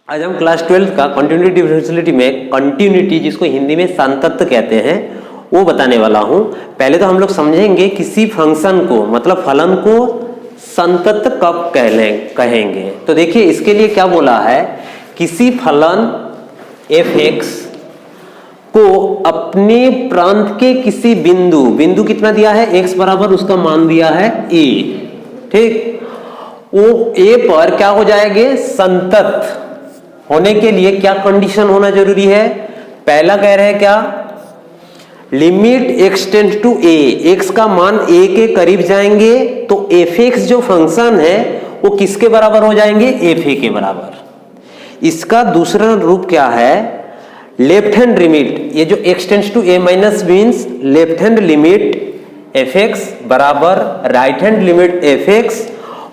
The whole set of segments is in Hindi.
आज हम क्लास 12 का कंटिन्यूटी डिफरेंशियलिटी में कंटिन्यूटी, जिसको हिंदी में संतत्व कहते हैं, वो बताने वाला हूं। पहले तो हम लोग समझेंगे किसी फंक्शन को, मतलब फलन को संतत्व कब कहेंगे। तो देखिए इसके लिए क्या बोला है, किसी फलन f(x) को अपने प्रांत के किसी बिंदु कितना दिया है, x बराबर उसका मान दिया है a, ठीक, वो a पर क्या हो जाएंगे, संतत होने के लिए क्या कंडीशन होना जरूरी है। पहला कह रहे हैं क्या, limit x tends to a, x का मान a के करीब जाएंगे तो f(x) जो फंक्शन है वो किसके बराबर हो जाएंगे, fa के बराबर। इसका दूसरा रूप क्या है, लेफ्ट हैंड लिमिट, ये जो x tends to a minus means left hand limit f(x) बराबर राइट हैंड लिमिट f(x),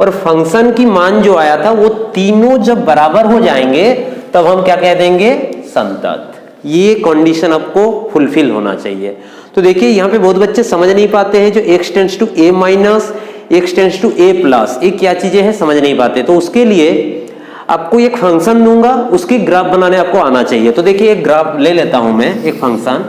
और फंक्शन की मान जो आया था वो तीनों जब बराबर हो जाएंगे तब हम क्या कह देंगे, संतत। ये कंडीशन आपको फुलफिल होना चाहिए। तो देखिए यहाँ पे बहुत बच्चे समझ नहीं पाते हैं, जो x tends to a minus, x tends to a plus, ये क्या चीजें हैं समझ नहीं पाते। तो उसके लिए आपको एक फंक्शन दूंगा, उसकी ग्राफ बनाने आपको आना चाहिए। तो देखिए एक ग्राफ ले लेता हूं मैं, एक फंक्शन,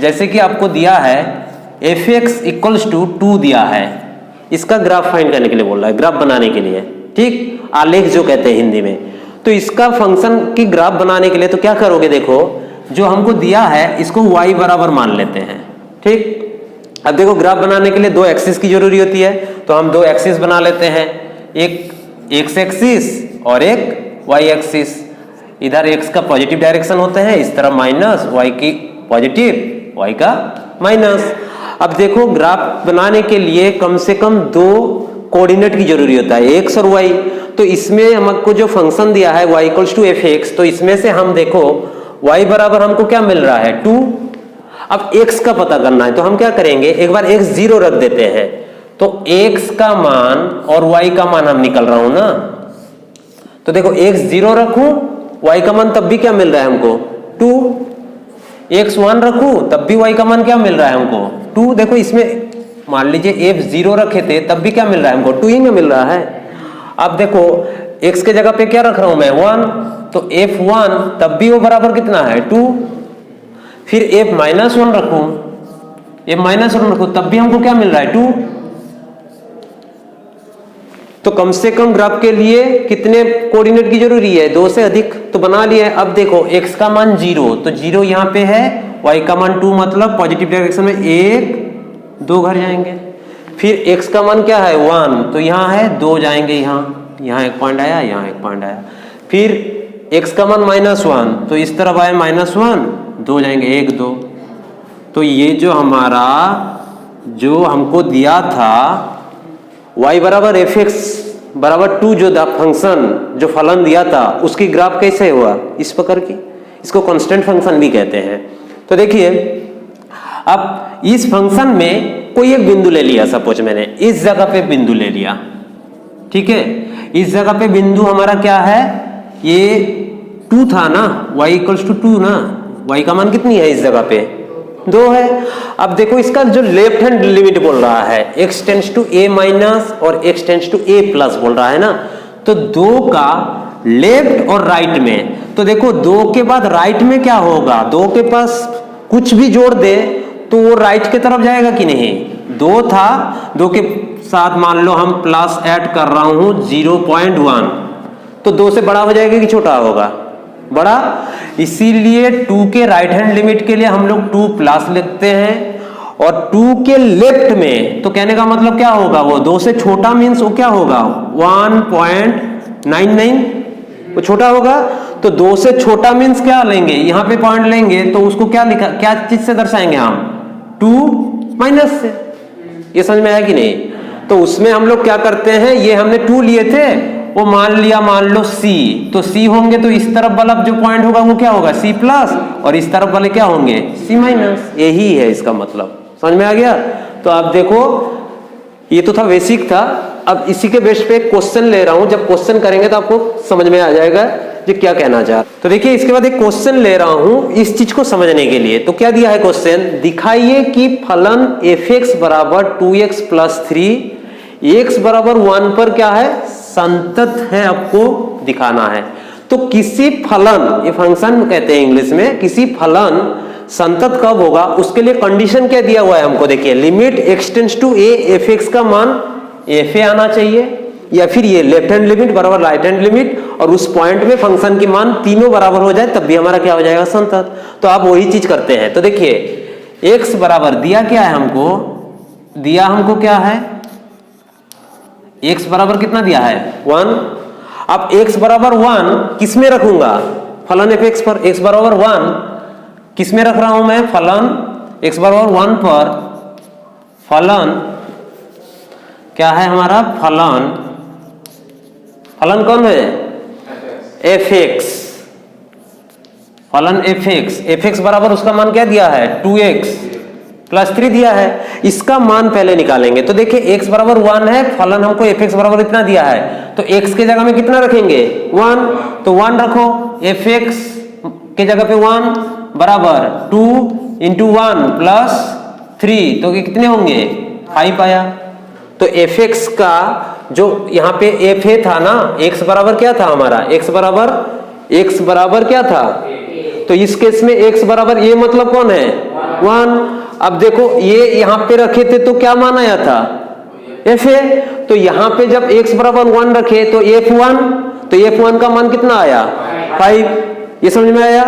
जैसे कि आपको दिया है f(x) इक्वल्स टू 2 दिया है, इसका ग्राफ फाइंड करने के लिए बोल रहा है, ग्राफ बनाने के लिए, ठीक, आलेख जो कहते हैं हिंदी में। तो इसका फंक्शन की ग्राफ बनाने के लिए तो क्या करोगे, देखो जो हमको दिया है इसको y बराबर मान लेते हैं, ठीक। अब देखो ग्राफ बनाने के लिए दो एक्सिस की जरूरी होती है, तो हम दो एक्सिस बना लेते हैं, एक x एक्सिस और एक y एक्सिस। इधर x का पॉजिटिव डायरेक्शन होते हैं, इस तरह माइनस, y की पॉजिटिव, y का माइनस। अब देखो ग्राफ बनाने के लिए कम से कम दो कोऑर्डिनेट की जरूरी होता है, x और y। तो इसमें हमको जो फंक्शन दिया है y इक्वल्स टू f(x), तो इसमें से हम देखो y बराबर हमको क्या मिल रहा है, 2। अब x का पता करना है तो हम क्या करेंगे, एक बार x 0 रख देते हैं, तो x का मान और y का मान हम निकल रहा हूं ना। तो देखो x 0 रखूं, y का मान तब भी क्या मिल रहा है हमको, 2। x 1 रखूं तब भी y का मान क्या मिल रहा है हमको, 2। देखो इसमें मान लीजिए f 0 रखे थे तब भी क्या मिल रहा है हमको, 2 ही ना मिल रहा है। अब देखो x के जगह पे क्या रख रहा हूं मैं, 1, तो f1 तब भी वो बराबर कितना है, 2। फिर f माइनस 1 रखूं, f माइनस 1 रखूं तब भी हमको क्या मिल रहा है, 2। तो कम से कम ग्राफ के लिए कितने कोऑर्डिनेट की जरूरी है, 2 से अधिक। तो बना लिया है। अब देखो x का मान 0, तो 0 यहाँ पे है, y का मान 2, मतलब पॉजिटिव डायरेक्शन में 1 2 घर जाएंगे। फिर x का मान क्या है, 1, तो यहाँ है 2 जाएंगे, यहाँ एक पॉइंट आया, यहाँ एक पॉइंट आया। फिर x का मान -1, तो इस तरफ आए -1, 2 जाएंगे, 1 2। तो ये जो हमारा जो हमको दिया था y बराबर f(x) बराबर 2, जो फंक्शन जो फलन दिया था उसकी ग्राफ कैसे हुआ, इस प्रकार की, इसको कांस्टेंट फंक्शन भी कहते हैं। तो देखिए अब इस फंक्शन में कोई एक बिंदु ले लिया, सपोज मैंने इस जगह पे बिंदु ले लिया, ठीक है। इस जगह पे बिंदु हमारा क्या है, ये 2 था ना, y इक्वल्स टू 2 ना, y का मान कितनी है इस जगह पे, 2 है। अब देखो इसका जो लेफ्ट हैंड लिमिट बोल रहा है, x tends to a minus और x tends to a plus बोल रहा है ना, तो 2 का लेफ्ट और राइट में, तो देखो 2 के बाद राइट में क्या होगा, 2 के पास कुछ भी जोड़ दे तो वो राइट की तरफ जाएगा कि नहीं। 2 था, 2 के साथ मान लो हम प्लस ऐड कर रहा हूं 0.1, तो 2 से बड़ा हो जाएगा कि छोटा होगा, बड़ा। इसीलिए 2 के राइट हैंड लिमिट के लिए हम लोग 2 प्लस लिखते हैं, और 2 के लेफ्ट में, तो कहने का मतलब क्या होगा, वो 2 से छोटा मीन्स वो क्या होगा, 1.99, वो छोटा होगा। तो 2 से छोटा मीन्स क्या लेंगे, यहाँ पे पॉइंट लेंगे, तो उसको क्या लिखा, क्या चीज से दर्शाएंगे हम, 2 माइनस से। ये समझ में आया कि नहीं। तो उसमें हम लोग क्या करते हैं, ये हमने 2 लिए थे, वो मान लिया, मान लो C, तो C होंगे तो इस तरफ वाला जो पॉइंट होगा वो क्या होगा, C प्लस, और इस तरफ वाले क्या होंगे, C माइनस। यही है इसका मतलब, समझ में आ गया। तो आप देखो ये तो था बेसिक था, अब इसी के बेस पे क्वेश्चन ले रहा हूं, जब क्वेश्चन करेंगे तो आपको समझ में आ जाएगा ये क्या कहना चाह। तो देखिए इसके बाद एक क्वेश्चन ले रहा हूं इस चीज को समझने के लिए। तो क्या दिया है क्वेश्चन, दिखाइए कि फलन f(x) बराबर 2x प्लस 3 x बराबर 1 पर क्या है, संतत है, आपको दिखाना है। तो किसी फलन, ये फंक्शन कहते हैं इंग्लिश में, किसी फलन संतत कब होगा उसके लिए कंडीशन क्या दिया हुआ है हमको, देखिए limit X tends to A, F x का मान एफ ए आना चाहिए, या फिर ये लेफ्ट हैंड लिमिट बराबर राइट हैंड लिमिट, और उस पॉइंट में फंक्शन की मान तीनों बराबर हो जाए तब भी हमारा क्या हो जाएगा, संतत। तो आप वही चीज करते हैं। तो देखिए x बराबर दिया क्या है हमको, दिया हमको क्या है, x बराबर कितना दिया है 1। अब x बराबर 1 किस में रखूंगा, फलन एफ एक्स पर। x बराबर 1 किस में रख रहा हूं मैं, फलन x बराबर 1 पर फलन क्या है हमारा, फलन, फलन कौन है, एफ एक्स, फलन एफ एक्स। एफ एक्स बराबर उसका मान क्या दिया है 2x + 3 दिया है, इसका मान पहले निकालेंगे। तो देखिए x बराबर 1 है, फलन हमको एफ एक्स बराबर इतना दिया है, तो x के जगह में कितना रखेंगे 1, तो 1 रखो, एफ एक्स के जगह पे 1 बराबर 2 × 1 + 3, तो कितने होंगे 5 आया। तो एफ एक्स का जो यहाँ पे एफ ए था ना, x बराबर क्या था हमारा, x बराबर क्या था, तो इस केस में x बराबर ये मतलब कौन है 1। अब देखो ये यहाँ पे रखे थे तो क्या मान आया था एफ ए, तो यहाँ पे जब x बराबर 1 रखे तो f1, तो f1 का मान कितना आया 5। ये समझ में आया।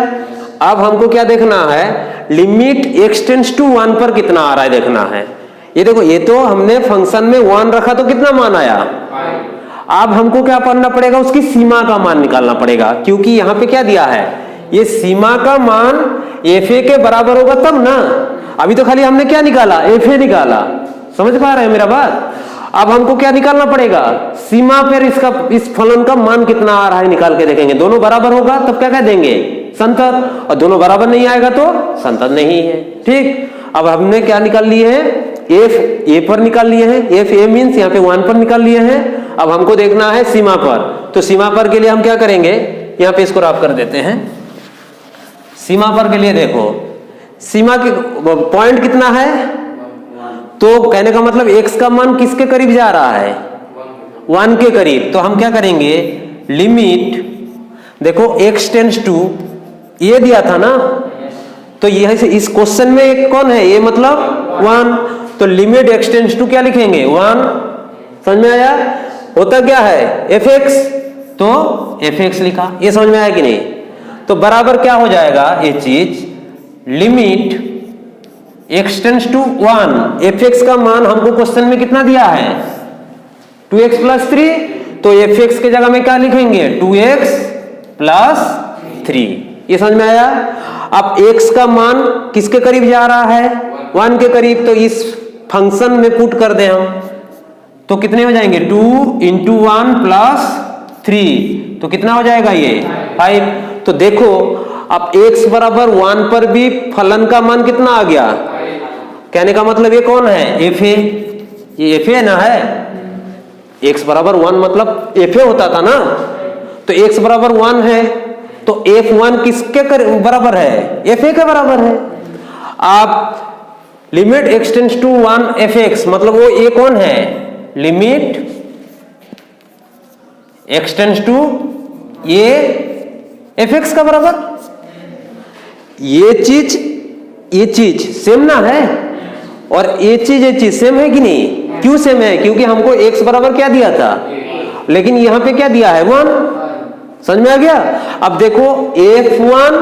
अब हमको क्या देखना है, लिमिट x टेंड्स टू 1 पर कितना आ रहा है देखना है। ये देखो ये तो हमने फंक्शन में 1 रखा तो कितना मान आया, अब हमको क्या करना पड़ेगा, उसकी सीमा का मान निकालना पड़ेगा, क्योंकि यहाँ पे क्या दिया है, ये सीमा का मान एफ ए के बराबर होगा तब ना। अभी तो खाली हमने क्या निकाला, एफ ए निकाला, समझ पा रहे हैं मेरा बात। अब हमको क्या निकालना पड़ेगा, सीमा पर इसका, इस फलन का मान कितना आ रहा है निकाल के देखेंगे। दोनों बराबर होगा तब क्या कह देंगे संतत, और दोनों बराबर नहीं आएगा तो संतत नहीं है। ठीक, अब हमने क्या निकाल लिए हैं, एफ ए पर निकाल लिए हैं, एफ ए मीन्स यहाँ पे 1 पर निकाल लिए हैं। अब हमको देखना है सीमा पर, तो सीमा पर के लिए हम क्या करेंगे, यहाँ पे इसको रफ कर देते हैं। सीमा पर के लिए देखो, सीमा के पॉइंट कितना है, तो कहने का मतलब x का मान किसके करीब जा रहा है 1 के करीब। तो हम क्या करेंगे, लिमिट देखो x टेंड्स टू, ये दिया था ना, तो यह इस क्वेश्चन में एक कौन है, ये मतलब 1, तो लिमिट x टेंड्स टू क्या लिखेंगे 1। समझ में आया, होता क्या है एफ एक्स, तो एफ एक्स लिखा। ये समझ में आया कि नहीं। तो बराबर क्या हो जाएगा ये चीज, limit x tends to 1, F x का मान हमको क्वेश्चन में कितना दिया है 2x + 3, तो एफ एक्स के जगह में क्या लिखेंगे 2x + 3। ये समझ में आया। अब x का मान किसके करीब जा रहा है 1 के करीब, तो इस फंक्शन में पुट कर दें हम, तो कितने हो जाएंगे 2 × 1 + 3, तो कितना हो जाएगा ये 5। तो देखो अब x बराबर 1 पर भी फलन का मान कितना आ गया, कहने का मतलब ये कौन है एफ ए, ये एफ ए ना है। x बराबर 1 मतलब एफ ए होता था ना, तो x बराबर 1 है, तो f1 किसके बराबर है, एफ ए के बराबर है। आप limit x tends to 1 F X, मतलब वो ए कौन है, लिमिट x टेंड्स टू ये एफ एक्स का बराबर। ये चीज सेम ना है, और ये चीज सेम है कि नहीं, क्यों सेम है, क्योंकि हमको x बराबर क्या दिया था, लेकिन यहां पे क्या दिया है 1। समझ में आ गया। अब देखो f1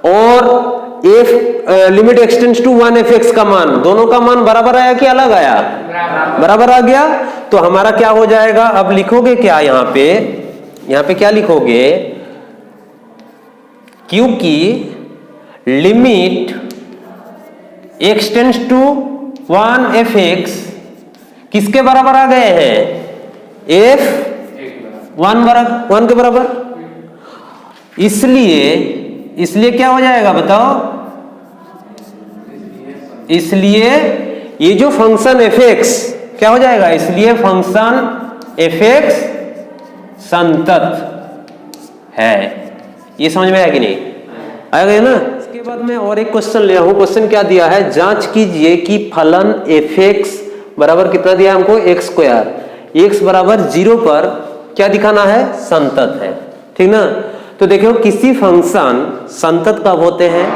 और limit x tends to 1 F x का मान, दोनों का मान बराबर आया कि अलग आया, बराबर आ गया। तो हमारा क्या हो जाएगा, अब लिखोगे क्या यहाँ पे क्या लिखोगे, क्योंकि limit x tends to 1 F X किसके बराबर आ गए हैं, f1 के बराबर। इसलिए क्या हो जाएगा बताओ, इसलिए ये जो फंक्शन एफ एक्स क्या हो जाएगा, इसलिए फंक्शन एफ एक्स संतत है। ये समझ में आया कि नहीं, आ गया ना। इसके बाद मैं और एक क्वेश्चन लिया हूं। क्वेश्चन क्या दिया है, जांच कीजिए कि फलन एफ एक्स बराबर कितना दिया हमको x², x बराबर 0 पर क्या दिखाना है, संतत है। ठीक ना। तो देखो किसी फंक्शन संतत कब होते हैं,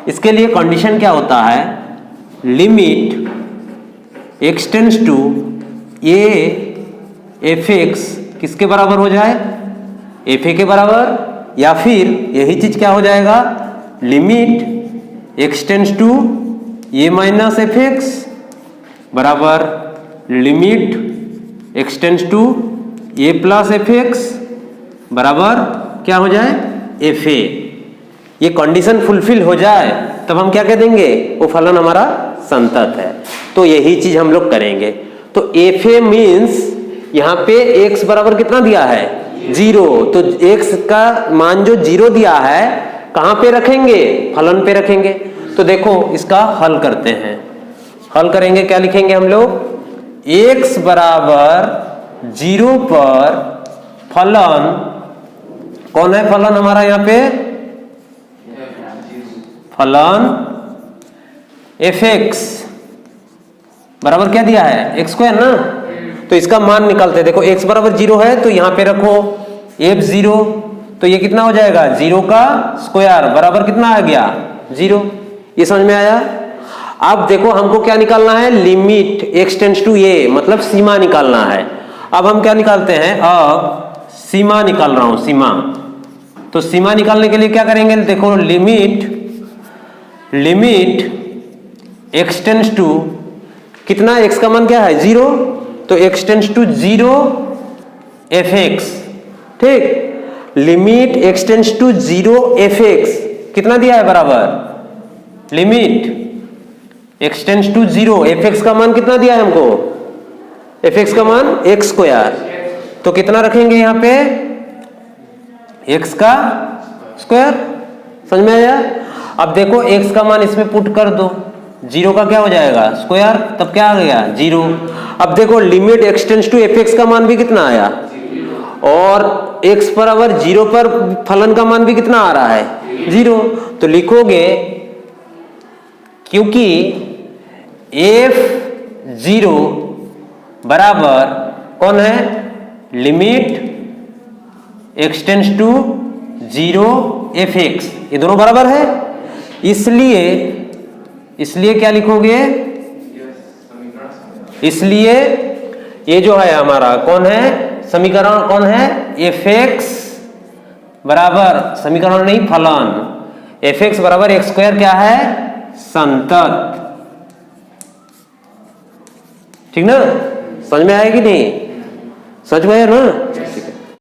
इसके लिए कंडीशन क्या होता है, limit x tends to A F X किसके बराबर हो जाए, एफ ए के बराबर, या फिर यही चीज क्या हो जाएगा, limit x tends to a minus f x बराबर limit x tends to a plus f x बराबर क्या हो जाए, एफ ए। ये कंडीशन फुलफिल हो जाए तब हम क्या कह देंगे, वो फलन हमारा संतत है। तो यही चीज हम लोग करेंगे। तो एफ ए मीन्स यहाँ पे x बराबर कितना दिया है, 0। तो x का मान जो 0 दिया है कहां पे रखेंगे, फलन पे रखेंगे। तो देखो इसका हल करते हैं, हल करेंगे, क्या लिखेंगे हम लोग, x बराबर 0 पर फलन कौन है, फलन हमारा यहाँ पे फलन एफ एक्स बराबर क्या दिया है, एक्स स्क्वायर ना। तो इसका मान निकालते हैं, देखो x बराबर 0 है तो यहां पे रखो f0, तो ये कितना हो जाएगा, 0 का स्क्वायर बराबर कितना आ गया, 0। ये समझ में आया। अब देखो हमको क्या निकालना है, limit x tends to a, मतलब सीमा निकालना है। अब हम क्या निकालते हैं, अब सीमा निकाल रहा हूं, सीमा। तो सीमा निकालने के लिए क्या करेंगे, देखो लिमिट x टेंड्स टू कितना, x का मान क्या है 0, तो x tends to 0 F x, ठीक। Limit x tends to 0 F x कितना दिया है, बराबर limit x tends to 0 F x का मान कितना दिया है हमको, एफ एक्स का मान एक्स स्क्वायर। तो कितना रखेंगे यहाँ पे, x का स्क्वायर, समझ में आया। अब देखो x का मान इसमें पुट कर दो, 0 का क्या हो जाएगा स्क्वायर, तब क्या आ गया 0। अब देखो limit x tends to F x का मान भी कितना आया, और x बराबर 0 पर फलन का मान भी कितना आ रहा है 0। तो लिखोगे क्योंकि f0 बराबर कौन है, limit x tends to 0 F X, ये दोनों बराबर है, इसलिए क्या लिखोगे, इसलिए ये जो है हमारा कौन है, समीकरण कौन है, एफ एक्स बराबर, समीकरण नहीं फलन, एफ एक्स बराबर एक्स स्क्वायर क्या है, संतत, ठीक ना। समझ में आएगी नहीं, समझ में आया ना।